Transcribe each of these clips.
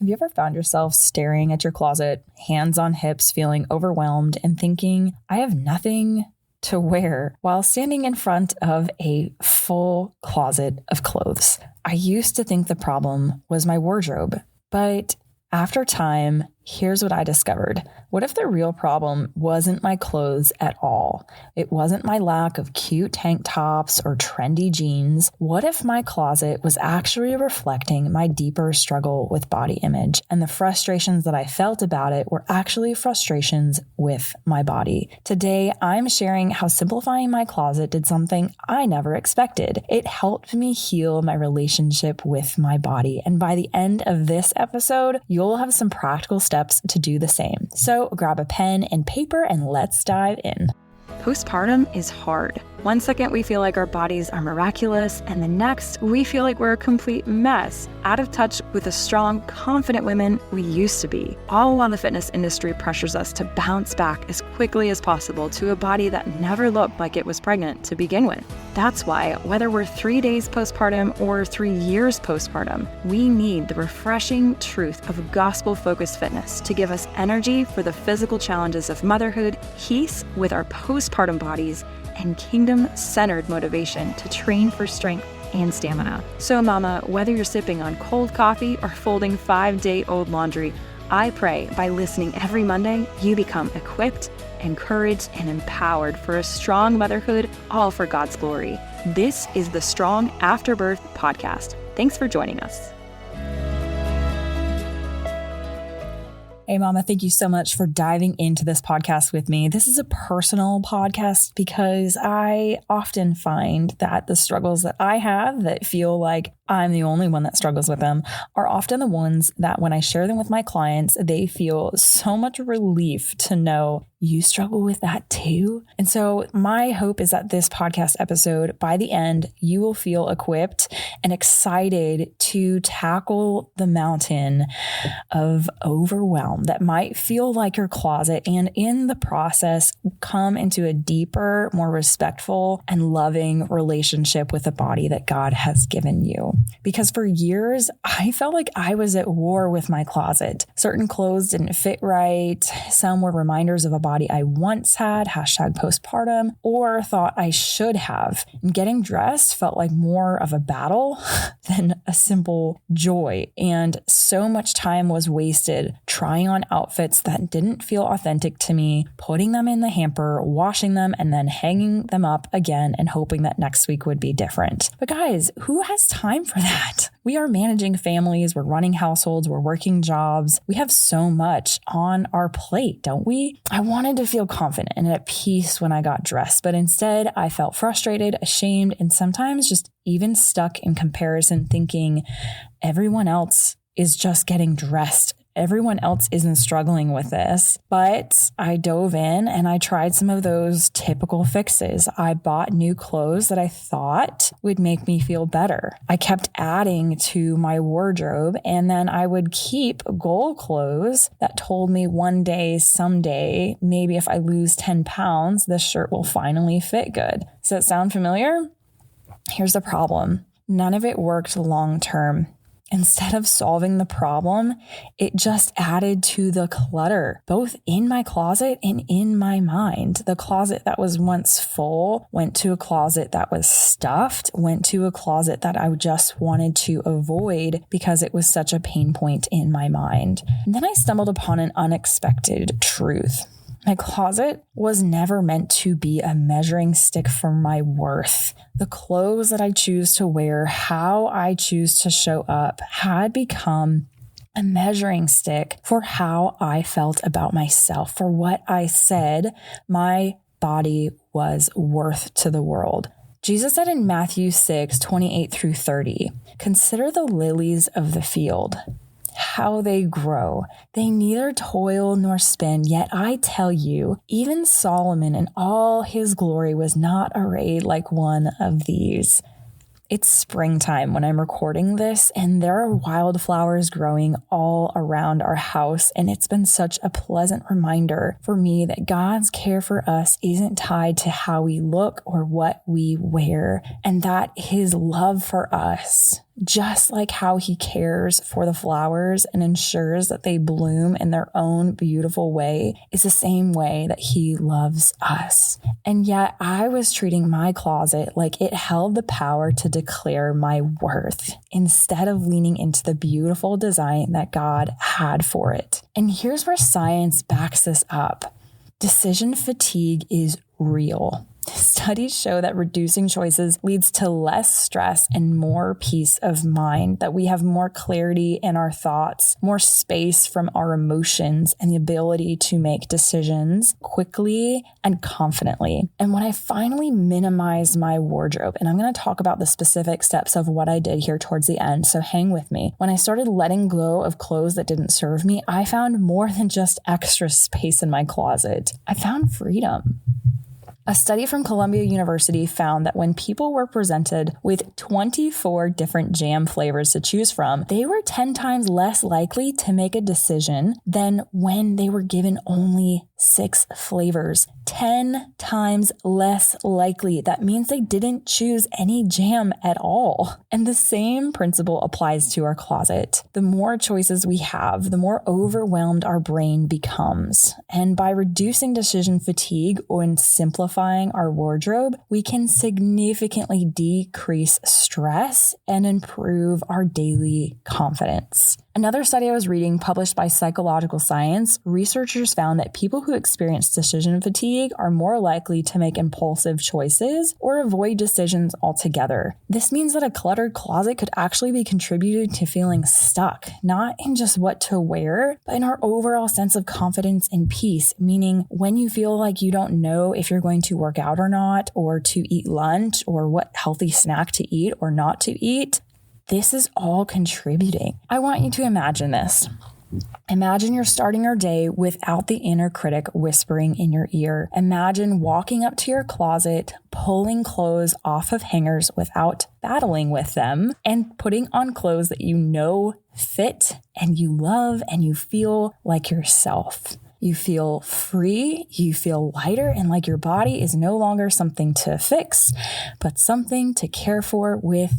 Have you ever found yourself staring at your closet, hands on hips, feeling overwhelmed and thinking, I have nothing to wear, while standing in front of a full closet of clothes? I used to think the problem was my wardrobe, but after time, here's what I discovered. What if the real problem wasn't my clothes at all? It wasn't my lack of cute tank tops or trendy jeans. What if my closet was actually reflecting my deeper struggle with body image, and the frustrations that I felt about it were actually frustrations with my body? Today, I'm sharing how simplifying my closet did something I never expected. It helped me heal my relationship with my body. And by the end of this episode, you'll have some practical steps to do the same. So grab a pen and paper and let's dive in. Postpartum is hard. One second we feel like our bodies are miraculous, and the next we feel like we're a complete mess, out of touch with the strong, confident women we used to be. All while the fitness industry pressures us to bounce back as quickly as possible to a body that never looked like it was pregnant to begin with. That's why, whether we're 3 days postpartum or 3 years postpartum, we need the refreshing truth of gospel-focused fitness to give us energy for the physical challenges of motherhood, peace with our postpartum bodies, and kingdom-centered motivation to train for strength and stamina. So mama, whether you're sipping on cold coffee or folding 5-day-old laundry, I pray by listening every Monday, you become equipped, encouraged, and empowered for a strong motherhood, all for God's glory. This is the Strong After Birth podcast. Thanks for joining us. Hey, Mama, thank you so much for diving into this podcast with me. This is a personal podcast because I often find that the struggles that I have that feel like I'm the only one that struggles with them are often the ones that when I share them with my clients, they feel so much relief to know you struggle with that too. And so my hope is that this podcast episode, by the end, you will feel equipped and excited to tackle the mountain of overwhelm that might feel like your closet, and in the process, come into a deeper, more respectful and loving relationship with the body that God has given you. Because for years, I felt like I was at war with my closet. Certain clothes didn't fit right. Some were reminders of a body I once had, #postpartum, or thought I should have. And getting dressed felt like more of a battle than a simple joy. And so much time was wasted trying on outfits that didn't feel authentic to me, putting them in the hamper, washing them, and then hanging them up again and hoping that next week would be different. But guys, who has time for that? We are managing families, we're running households, we're working jobs. We have so much on our plate, don't we? I wanted to feel confident and at peace when I got dressed, but instead I felt frustrated, ashamed, and sometimes just even stuck in comparison, thinking everyone else is just getting dressed. Everyone else isn't struggling with this. But I dove in and I tried some of those typical fixes. I bought new clothes that I thought would make me feel better. I kept adding to my wardrobe, and then I would keep goal clothes that told me one day, someday, maybe if I lose 10 pounds, this shirt will finally fit good. Does that sound familiar? Here's the problem. None of it worked long term. Instead of solving the problem, it just added to the clutter, both in my closet and in my mind. The closet that was once full went to a closet that was stuffed, went to a closet that I just wanted to avoid because it was such a pain point in my mind. And then I stumbled upon an unexpected truth. My closet was never meant to be a measuring stick for my worth. The clothes that I choose to wear, how I choose to show up, had become a measuring stick for how I felt about myself, for what I said my body was worth to the world. Jesus said in Matthew 6:28-30, "Consider the lilies of the field, how they grow. They neither toil nor spin, yet I tell you, even Solomon in all his glory was not arrayed like one of these." It's springtime when I'm recording this, and there are wildflowers growing all around our house, and it's been such a pleasant reminder for me that God's care for us isn't tied to how we look or what we wear, and that his love for us Just like how he cares for the flowers and ensures that they bloom in their own beautiful way is the same way that he loves us. And yet I was treating my closet like it held the power to declare my worth instead of leaning into the beautiful design that God had for it. And here's where science backs this up. Decision fatigue is real. Studies show that reducing choices leads to less stress and more peace of mind, that we have more clarity in our thoughts, more space from our emotions, and the ability to make decisions quickly and confidently. And when I finally minimized my wardrobe, and I'm going to talk about the specific steps of what I did here towards the end, so hang with me. When I started letting go of clothes that didn't serve me, I found more than just extra space in my closet. I found freedom. A study from Columbia University found that when people were presented with 24 different jam flavors to choose from, they were 10 times less likely to make a decision than when they were given only 6 flavors. 10 times less likely. That means they didn't choose any jam at all. And the same principle applies to our closet. The more choices we have, the more overwhelmed our brain becomes. And by reducing decision fatigue and simplifying our wardrobe, we can significantly decrease stress and improve our daily confidence. Another study I was reading, published by Psychological Science, researchers found that people who experience decision fatigue are more likely to make impulsive choices or avoid decisions altogether. This means that a cluttered closet could actually be contributing to feeling stuck, not in just what to wear, but in our overall sense of confidence and peace, meaning when you feel like you don't know if you're going to work out or not, or to eat lunch, or what healthy snack to eat or not to eat, this is all contributing. I want you to imagine this. Imagine you're starting your day without the inner critic whispering in your ear. Imagine walking up to your closet, pulling clothes off of hangers without battling with them, and putting on clothes that you know fit and you love and you feel like yourself. You feel free, you feel lighter, and like your body is no longer something to fix, but something to care for with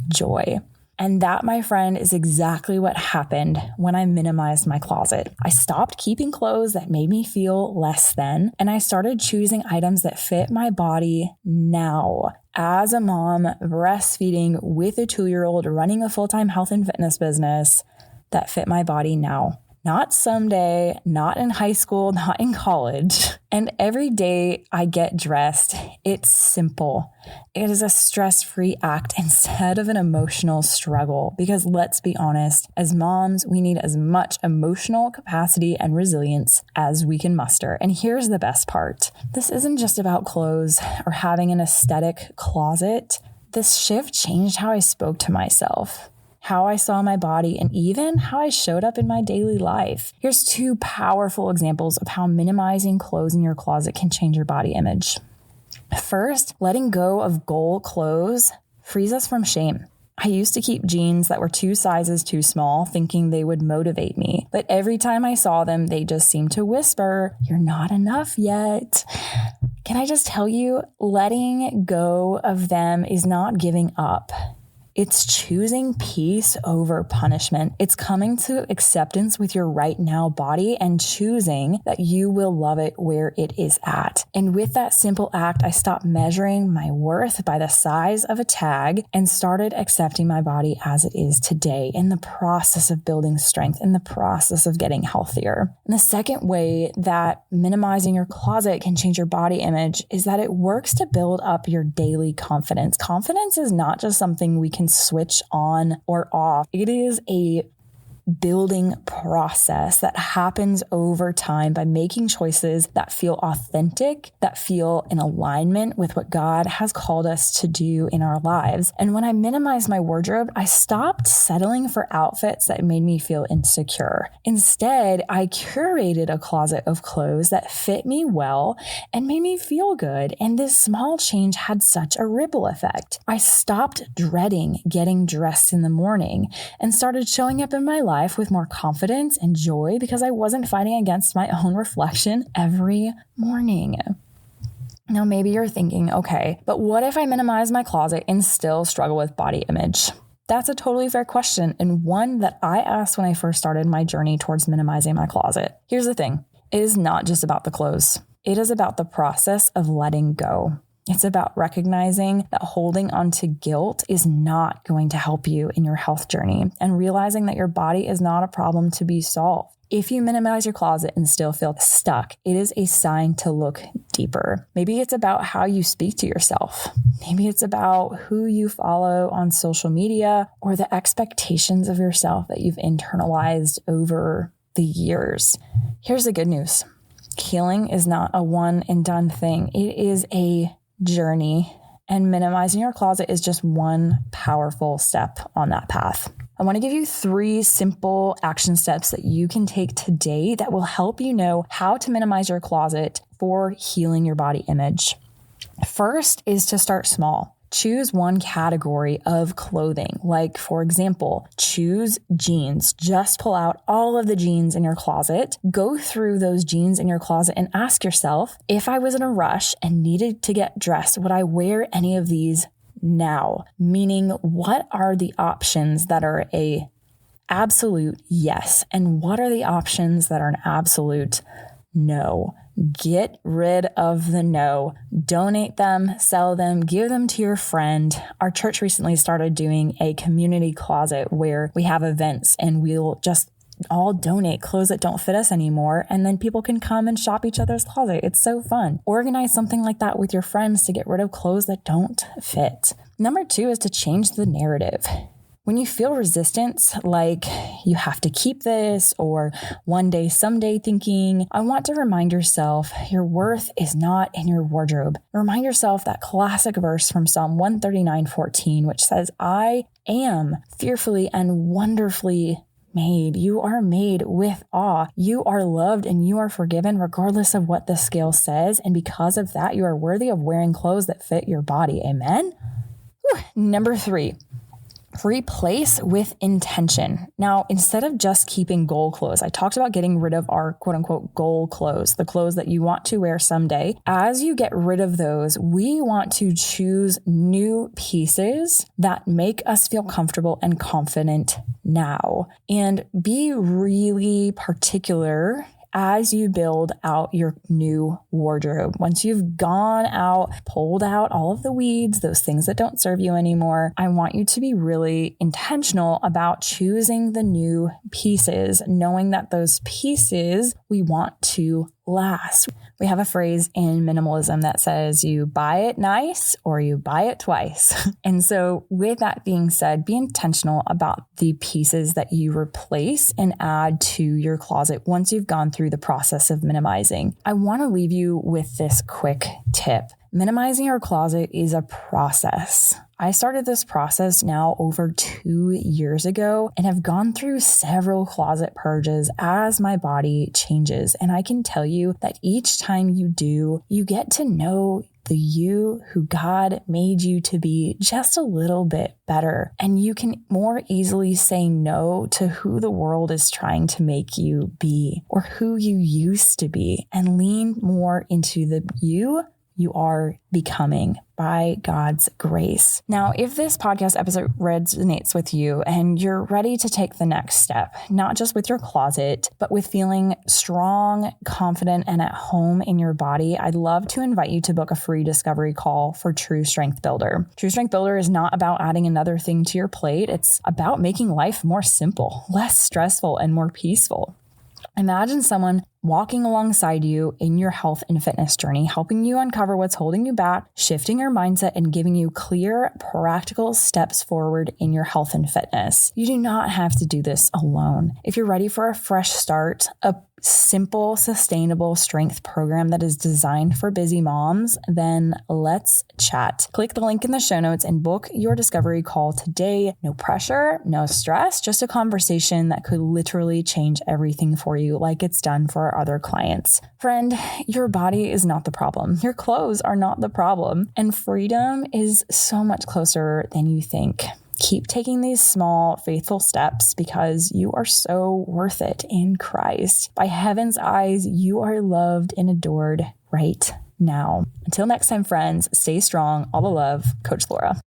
joy. And that, my friend, is exactly what happened when I minimized my closet. I stopped keeping clothes that made me feel less than, and I started choosing items that fit my body now. As a mom, breastfeeding with a 2-year-old, running a full-time health and fitness business, that fit my body now. Not someday, not in high school, not in college. And every day I get dressed, it's simple. It is a stress-free act instead of an emotional struggle. Because let's be honest, as moms, we need as much emotional capacity and resilience as we can muster. And here's the best part. This isn't just about clothes or having an aesthetic closet. This shift changed how I spoke to myself, how I saw my body, and even how I showed up in my daily life. Here's 2 powerful examples of how minimizing clothes in your closet can change your body image. First, letting go of goal clothes frees us from shame. I used to keep jeans that were 2 sizes too small, thinking they would motivate me. But every time I saw them, they just seemed to whisper, "You're not enough yet." Can I just tell you, letting go of them is not giving up. It's choosing peace over punishment. It's coming to acceptance with your right now body and choosing that you will love it where it is at. And with that simple act, I stopped measuring my worth by the size of a tag and started accepting my body as it is today, in the process of building strength, in the process of getting healthier. And the second way that minimizing your closet can change your body image is that it works to build up your daily confidence. Confidence is not just something we can switch on or off. It is a building process that happens over time by making choices that feel authentic, that feel in alignment with what God has called us to do in our lives. And when I minimized my wardrobe, I stopped settling for outfits that made me feel insecure. Instead, I curated a closet of clothes that fit me well and made me feel good. And this small change had such a ripple effect. I stopped dreading getting dressed in the morning and started showing up in my life with more confidence and joy because I wasn't fighting against my own reflection every morning. Now, maybe you're thinking, okay, but what if I minimize my closet and still struggle with body image? That's a totally fair question, and one that I asked when I first started my journey towards minimizing my closet. Here's the thing. It is not just about the clothes. It is about the process of letting go. It's about recognizing that holding onto guilt is not going to help you in your health journey, and realizing that your body is not a problem to be solved. If you minimize your closet and still feel stuck, it is a sign to look deeper. Maybe it's about how you speak to yourself. Maybe it's about who you follow on social media, or the expectations of yourself that you've internalized over the years. Here's the good news. Healing is not a one and done thing. It is a journey, and minimizing your closet is just one powerful step on that path. I want to give you 3 simple action steps that you can take today that will help you know how to minimize your closet for healing your body image. First is to start small. Choose one category of clothing. Like, for example, choose jeans. Just pull out all of the jeans in your closet. Go through those jeans in your closet and ask yourself, if I was in a rush and needed to get dressed, would I wear any of these now? Meaning, what are the options that are a absolute yes? And what are the options that are an absolute no? Get rid of the no. Donate them, sell them, give them to your friend. Our church recently started doing a community closet where we have events and we'll just all donate clothes that don't fit us anymore, and then people can come and shop each other's closet. It's so fun. Organize something like that with your friends to get rid of clothes that don't fit. Number 2 is to change the narrative. When you feel resistance, like you have to keep this, or one day, someday thinking, I want to remind yourself your worth is not in your wardrobe. Remind yourself that classic verse from Psalm 139:14, which says, I am fearfully and wonderfully made. You are made with awe. You are loved and you are forgiven regardless of what the scale says. And because of that, you are worthy of wearing clothes that fit your body. Amen? Number 3. Replace with intention. Now, instead of just keeping goal clothes, I talked about getting rid of our quote unquote goal clothes, the clothes that you want to wear someday. As you get rid of those, we want to choose new pieces that make us feel comfortable and confident now. And be really particular as you build out your new wardrobe. Once you've gone out, pulled out all of the weeds, those things that don't serve you anymore, I want you to be really intentional about choosing the new pieces, knowing that those pieces we want to last. We have a phrase in minimalism that says you buy it nice or you buy it twice. And so with that being said, be intentional about the pieces that you replace and add to your closet once you've gone through the process of minimizing. I want to leave you with this quick tip. Minimizing your closet is a process. I started this process now over 2 years ago and have gone through several closet purges as my body changes. And I can tell you that each time you do, you get to know the you who God made you to be just a little bit better. And you can more easily say no to who the world is trying to make you be or who you used to be, and lean more into the you are becoming by God's grace. Now, if this podcast episode resonates with you and you're ready to take the next step, not just with your closet, but with feeling strong, confident, and at home in your body, I'd love to invite you to book a free discovery call for True Strength Builder. True Strength Builder is not about adding another thing to your plate. It's about making life more simple, less stressful, and more peaceful. Imagine someone walking alongside you in your health and fitness journey, helping you uncover what's holding you back, shifting your mindset, and giving you clear, practical steps forward in your health and fitness. You do not have to do this alone. If you're ready for a fresh start, a simple, sustainable strength program that is designed for busy moms, then let's chat. Click the link in the show notes and book your discovery call today. No pressure, no stress, just a conversation that could literally change everything for you, like it's done for our other clients. Friend, your body is not the problem. Your clothes are not the problem. And freedom is so much closer than you think. Keep taking these small, faithful steps because you are so worth it in Christ. By heaven's eyes, you are loved and adored right now. Until next time, friends, stay strong. All the love, Coach Laura.